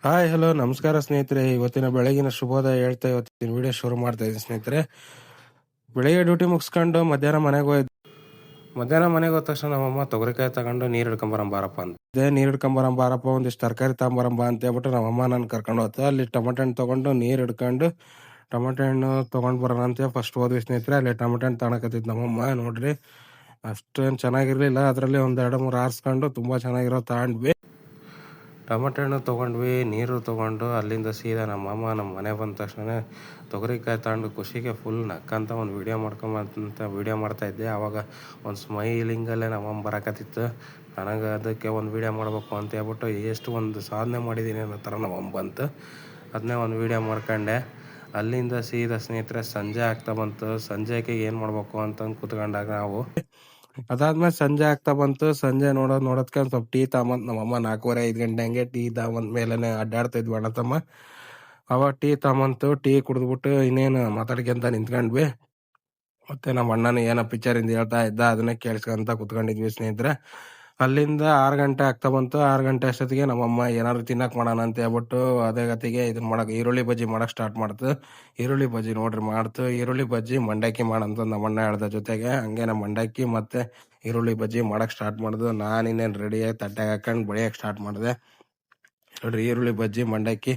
Hi hello ನಮಸ್ಕಾರ ಸ್ನೇಹಿತರೆ. ಇವತ್ತಿನ ಬೆಳಗಿನ ಶುಭೋದಯ ಹೇಳ್ತಾ ಇವತ್ತಿನ ವಿಡಿಯೋ ಶುರು ಮಾಡ್ತಾ ಇದ್ದೀನಿ ಸ್ನೇಹಿತರೆ. ಬೆಳಿಗ್ಗೆ ಡ್ಯೂಟಿ ಮುಗಿಸ್ಕೊಂಡು ಮಧ್ಯಾಹ್ನ ಮನೆಗೆ ಹೋದ ತಕ್ಷಣ ನಮ್ಮಮ್ಮ ತೊಗರಿಕಾಯಿ ತಗೊಂಡು ನೀರು ಹಿಡ್ಕೊಂಬರಂಬಾರಪ್ಪ ಅಂತ. ನೀರು ಹಿಡ್ಕೊಂಬರಂಬಾರಪ್ಪ, ಒಂದಿಷ್ಟು ತರಕಾರಿ ತಗೊಂಬರಂಬ ಅಂತ ಹೇಳ್ಬಿಟ್ಟು ನಮ್ಮಮ್ಮ ನಾನು ಕರ್ಕೊಂಡು ಹೋಗ್ತಾ ಅಲ್ಲಿ ಟೊಮೆಟೊ ಹಣ್ಣು ತೊಗೊಂಡು ನೀರು ಹಿಡ್ಕೊಂಡು ಟೊಮೆಟೊ ಹಣ್ಣು ತೊಗೊಂಡು ಬರೋಣ ಅಂತ ಫಸ್ಟ್ ಹೋದ್ವಿ ಸ್ನೇಹಿತರೆ. ಅಲ್ಲಿ ಟೊಮೆಟೊ ಹಣ್ಣು ತಗೊಳಕತ್ತಿದ್ದು ನಮ್ಮಮ್ಮ. ನೋಡ್ರಿ ಅಷ್ಟೇನು ಚೆನ್ನಾಗಿರ್ಲಿಲ್ಲ, ಅದರಲ್ಲಿ ಒಂದು 2-3 ಆರಿಸ್ಕೊಂಡು ತುಂಬ ಚೆನ್ನಾಗಿರೋ ತಗೊಂಡ್ವಿ. ಟೊಮೆಟೊ ಹಣ್ಣು ತೊಗೊಂಡ್ವಿ, ನೀರು ತೊಗೊಂಡು ಅಲ್ಲಿಂದ ಸೀದಾ ನಮ್ಮ ಮನೆ ಬಂದ ತಕ್ಷಣ ತೊಗರಿಕಾಯಿ ತಗೊಂಡು ಖುಷಿಗೆ ಫುಲ್ ನಕ್ಕಂತ ಒಂದು ವೀಡಿಯೋ ವೀಡಿಯೋ ಮಾಡ್ತಾಯಿದ್ದೆ. ಆವಾಗ ಒಂದು ಸ್ಮೈಲಿಂಗಲ್ಲೇ ನಮ್ಮಮ್ಮ ಬರಕತ್ತಿತ್ತು. ನನಗೆ ಅದಕ್ಕೆ ಒಂದು ವೀಡಿಯೋ ಮಾಡಬೇಕು ಅಂತ ಹೇಳ್ಬಿಟ್ಟು ಎಷ್ಟು ಒಂದು ಸಾಧನೆ ಮಾಡಿದ್ದೀನಿ ಅನ್ನೋ ಥರ ನಮ್ಮಮ್ಮ ಬಂತು. ಅದನ್ನೇ ಒಂದು ವೀಡಿಯೋ ಮಾಡ್ಕೊಂಡೆ. ಅಲ್ಲಿಂದ ಸೀದಾ ಸ್ನೇಹಿತರೆ ಸಂಜೆ ಆಗ್ತಾ ಬಂತು. ಸಂಜೆಗೆ ಏನು ಮಾಡಬೇಕು ಅಂತಂದು ಕೂತ್ಕೊಂಡಾಗ ನಾವು ಅದಾದ್ಮೇಲೆ ಸಂಜೆ ಆಗ್ತಾ ಬಂತು. ಸಂಜೆ ನೋಡೋದಕ್ಕೆ ಒಂದು ಸ್ವಲ್ಪ ಟೀ ತಗೊಂಬಂದು ನಮ್ಮಮ್ಮ 4:30-5 ಗಂಟೆ ಹಂಗೆ ಟೀ ತಗೊಂಬಂದ ಮೇಲೆ ಅಡ್ಡಾಡ್ತಾ ಇದ್ವಿ ಅಣ್ಣ ತಮ್ಮ. ಅವಾಗ ಟೀ ತಗೊಂಬಂತು. ಟೀ ಕುಡಿದ್ಬಿಟ್ಟು ಇನ್ನೇನು ಮಾತಾಡ್ಕೊಂತ ನಿಂತ್ಕೊಂಡ್ವಿ. ಮತ್ತೆ ನಮ್ಮ ಅಣ್ಣನ ಏನೋ ಪಿಕ್ಚರಿಂದ ಹೇಳ್ತಾ ಇದ್ದ, ಅದನ್ನೇ ಕೇಳಿಸ್ಕೊಂತ ಕುತ್ಕೊಂಡಿದ್ವಿ ಸ್ನೇಹಿತರೆ. ಅಲ್ಲಿಂದ 6 ಗಂಟೆ ಆಗ್ತಾ ಬಂತು. 6 ಗಂಟೆ ಅಷ್ಟೊತ್ತಿಗೆ ನಮ್ಮಮ್ಮ ಏನಾದ್ರು ತಿನ್ನಕ್ಕೆ ಮಾಡೋಣ ಅಂತ ಹೇಳ್ಬಿಟ್ಟು ಅದೇ ಗತಿಗೆ ಇದನ್ನ ಮಾಡಕ್ಕೆ ಈರುಳ್ಳಿ ಬಜ್ಜಿ ಮಾಡಕ್ಕೆ ಸ್ಟಾರ್ಟ್ ಮಾಡ್ತು. ಈರುಳ್ಳಿ ಬಜ್ಜಿ ನೋಡ್ರಿ ಮಾಡ್ತು. ಈರುಳ್ಳಿ ಬಜ್ಜಿ ಮಂಡಕ್ಕಿ ಮಾಡಂತ ನಮ್ಮಣ್ಣ ಹೇಳ್ದ ಜೊತೆಗೆ. ಹಂಗೆ ನಮ್ಮ ಮಂಡಕ್ಕಿ ಮತ್ತೆ ಈರುಳ್ಳಿ ಬಜ್ಜಿ ಮಾಡಕ್ಕೆ ಸ್ಟಾರ್ಟ್ ಮಾಡಿದ್ರು. ನಾನು ಇನ್ನೇನು ರೆಡಿಯಾಗಿ ತಟ್ಟೆಗೆ ಹಾಕೊಂಡು ಬಡಿಯೋಕ್ಕೆ ಸ್ಟಾರ್ಟ್ ಮಾಡಿದೆ. ನೋಡ್ರಿ ಈರುಳ್ಳಿ ಬಜ್ಜಿ ಮಂಡಕ್ಕಿ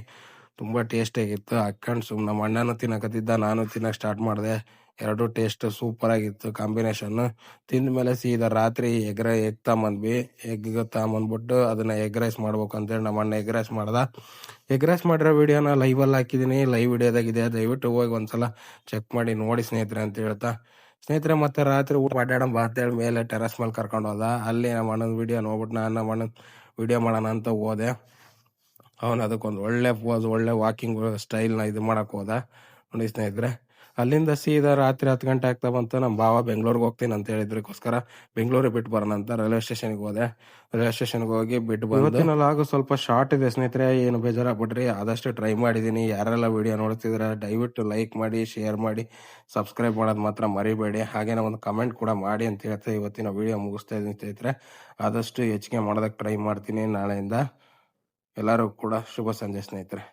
ತುಂಬ ಟೇಸ್ಟಿಯಾಗಿತ್ತು. ಹಾಕೊಂಡು ನಮ್ಮ ಅಣ್ಣನೂ ತಿನ್ನಕತ್ತಿದ್ದ, ನಾನು ತಿನ್ನಕ್ಕೆ ಸ್ಟಾರ್ಟ್ ಮಾಡಿದೆ. ಎರಡೂ ಟೇಸ್ಟ್ ಸೂಪರಾಗಿತ್ತು ಕಾಂಬಿನೇಷನ್ನು. ತಿಂದ ಮೇಲೆ ಸೀದಾ ರಾತ್ರಿ ಎಗ್ ತಗೊಂಬಂದ್ವಿ. ಎಗ್ ತಗೊಂಬಂದ್ಬಿಟ್ಟು ಅದನ್ನು ಎಗ್ ರೈಸ್ ಮಾಡ್ಬೇಕು ಅಂತೇಳಿ ನಮ್ಮ ಅಣ್ಣ ಎಗ್ ರೈಸ್ ಮಾಡ್ದ. ಎಗ್ ರೈಸ್ ಮಾಡಿರೋ ವೀಡಿಯೋನ ಲೈವಲ್ಲಿ ಹಾಕಿದ್ದೀನಿ, ಲೈವ್ ವಿಡಿಯೋದಾಗಿದೆ. ದಯವಿಟ್ಟು ಹೋಗಿ ಒಂದ್ಸಲ ಚೆಕ್ ಮಾಡಿ ನೋಡಿ ಸ್ನೇಹಿತರೆ ಅಂತ ಹೇಳ್ತಾ ಸ್ನೇಹಿತರೆ ಮತ್ತೆ ರಾತ್ರಿ ಊಟ ಅಡ್ಡಾಡೋಣ ಬಾ ಅಂತೇಳಿ ಮೇಲೆ ಟೆರಸ್ ಮೇಲೆ ಕರ್ಕೊಂಡು ಹೋದ. ಅಲ್ಲಿ ನಮ್ಮ ಅಣ್ಣನ ವೀಡಿಯೋ ನೋಡ್ಬಿಟ್ಟು ನಾನು ನಮ್ಮ ಅಣ್ಣನ ವೀಡಿಯೋ ಮಾಡೋಣ ಅಂತ ಹೋದೆ. ಅವನು ಅದಕ್ಕೊಂದು ಒಳ್ಳೆ ಪೋಸ್, ಒಳ್ಳೆ ವಾಕಿಂಗ್ ಸ್ಟೈಲ್ನ ಇದು ಮಾಡಕ್ಕೆ ಹೋದ ನೋಡಿ ಸ್ನೇಹಿತರೆ. ಅಲ್ಲಿಂದ ಸೀದಾ ರಾತ್ರಿ 10 ಗಂಟೆ ಆಗ್ತಾ ಬಂತು. ನಮ್ಮ ಭಾವ ಬೆಂಗಳೂರಿಗೆ ಹೋಗ್ತೀನಿ ಅಂತ ಹೇಳಿದ್ರಕ್ಕೋಸ್ಕರ ಬೆಂಗಳೂರಿಗೆ ಬಿಟ್ಟು ಬರೋಣ ಅಂತ ರೈಲ್ವೆ ಸ್ಟೇಷನ್ಗೆ ಹೋದೆ. ರೈಲ್ವೆ ಸ್ಟೇಷನ್ಗೆ ಹೋಗಿ ಬಿಟ್ಟು ಬಂದು ಇವತ್ತಿನಲ್ಲಾಗು ಸ್ವಲ್ಪ ಶಾರ್ಟ್ ಇದೆ ಸ್ನೇಹಿತರೆ, ಏನು ಬೇಜಾರಾಗ್ಬಿಟ್ರಿ. ಆದಷ್ಟು ಟ್ರೈ ಮಾಡಿದ್ದೀನಿ. ಯಾರೆಲ್ಲ ವಿಡಿಯೋ ನೋಡ್ತಿದ್ರೆ ದಯವಿಟ್ಟು ಲೈಕ್ ಮಾಡಿ, ಶೇರ್ ಮಾಡಿ, ಸಬ್ಸ್ಕ್ರೈಬ್ ಮಾಡೋದು ಮಾತ್ರ ಮರಿಬೇಡಿ. ಹಾಗೇನೆ ಒಂದು ಕಮೆಂಟ್ ಕೂಡ ಮಾಡಿ ಅಂತ ಹೇಳ್ತಾ ಇವತ್ತಿನ ವಿಡಿಯೋ ಮುಗಿಸ್ತಾ ಇದ್ದೀನಿ ಸ್ನೇಹಿತರೆ. ಆದಷ್ಟು ಹೆಚ್ಚಿಗೆ ಮಾಡೋದಕ್ಕೆ ಟ್ರೈ ಮಾಡ್ತೀನಿ ನಾಳೆಯಿಂದ. ಎಲ್ಲರೂ ಕೂಡ ಶುಭ ಸಂಜೆ ಸ್ನೇಹಿತರೆ.